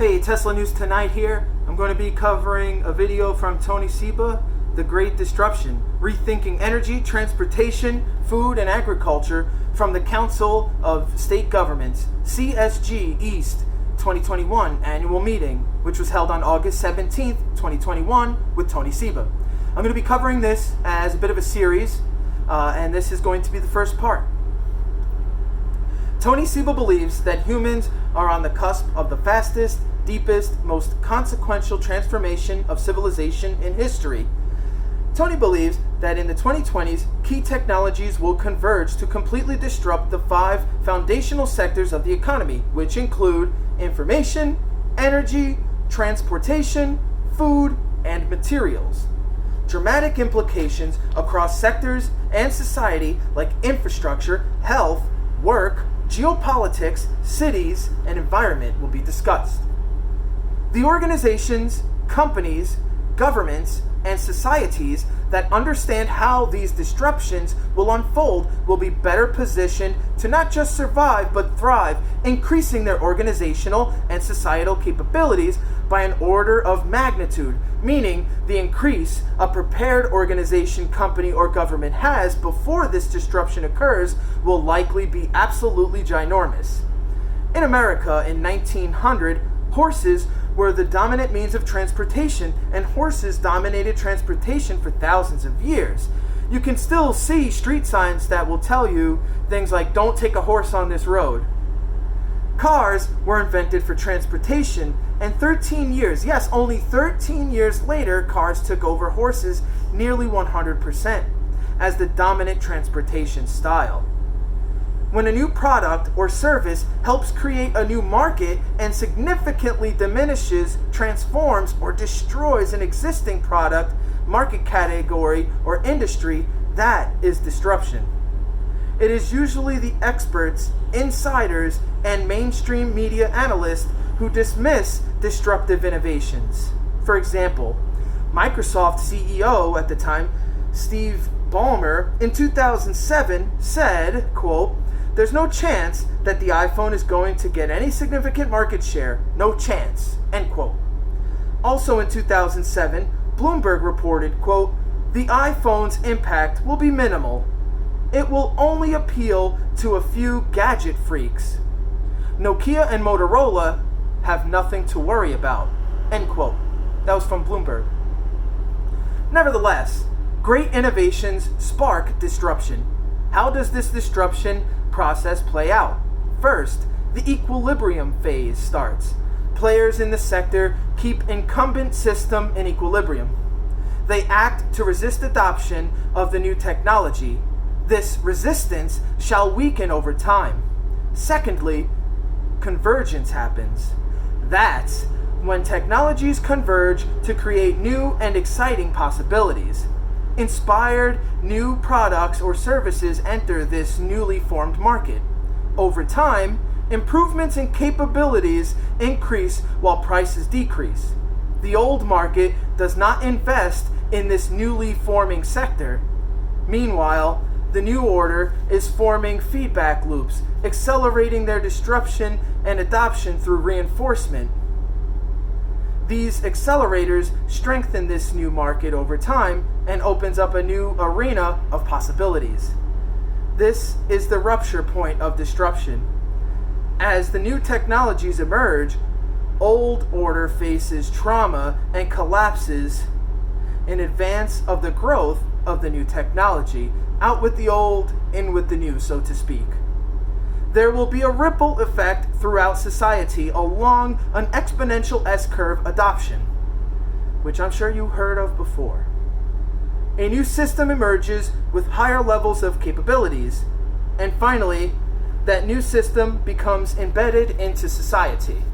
Hey, Tesla News Tonight here. I'm going to be covering a video from Tony Seba, The Great Disruption, Rethinking Energy, Transportation, Food, and Agriculture from the Council of State Governments, CSG East 2021 annual meeting, which was held on August 17th, 2021 with Tony Seba. I'm going to be covering this as a bit of a series, and this is going to be the first part. Tony Seba believes that humans are on the cusp of the fastest, deepest, most consequential transformation of civilization in history. Tony believes that in the 2020s, key technologies will converge to completely disrupt the 5 foundational sectors of the economy, which include information, energy, transportation, food, and materials. Dramatic implications across sectors and society like infrastructure, health, work, geopolitics, cities, and environment will be discussed. The organizations, companies, governments, and societies that understand how these disruptions will unfold will be better positioned to not just survive but thrive, increasing their organizational and societal capabilities by an order of magnitude, meaning the increase a prepared organization, company, or government has before this disruption occurs will likely be absolutely ginormous. In America in 1900, horses were the dominant means of transportation, and horses dominated transportation for thousands of years. You can still see street signs that will tell you things like, "Don't take a horse on this road." Cars were invented for transportation, and 13 years, yes, only 13 years later, cars took over horses nearly 100% as the dominant transportation style. When a new product or service helps create a new market and significantly diminishes, transforms, or destroys an existing product, market category, or industry, that is disruption. It is usually the experts, insiders, and mainstream media analysts who dismiss disruptive innovations. For example, Microsoft CEO at the time, Steve Ballmer, in 2007 said, quote, "There's no chance that the iPhone is going to get any significant market share. No chance." End quote. Also in 2007, Bloomberg reported, quote, "The iPhone's impact will be minimal. It will only appeal to a few gadget freaks. Nokia and Motorola have nothing to worry about." End quote. That was from Bloomberg. Nevertheless, great innovations spark disruption. How does this disruption process play out? First, the equilibrium phase starts. Players in the sector keep incumbent system in equilibrium. They act to resist adoption of the new technology. This resistance shall weaken over time. Secondly, convergence happens. That's when technologies converge to create new and exciting possibilities. Inspired new products or services enter this newly formed market. Over time, improvements in capabilities increase while prices decrease. The old market does not invest in this newly forming sector. Meanwhile, the new order is forming feedback loops, accelerating their disruption and adoption through reinforcement. These accelerators strengthen this new market over time and opens up a new arena of possibilities. This is the rupture point of disruption. As the new technologies emerge, old order faces trauma and collapses in advance of the growth of the new technology. Out with the old, in with the new, so to speak. There will be a ripple effect throughout society along an exponential S-curve adoption, which I'm sure you heard of before. A new system emerges with higher levels of capabilities, and finally, that new system becomes embedded into society.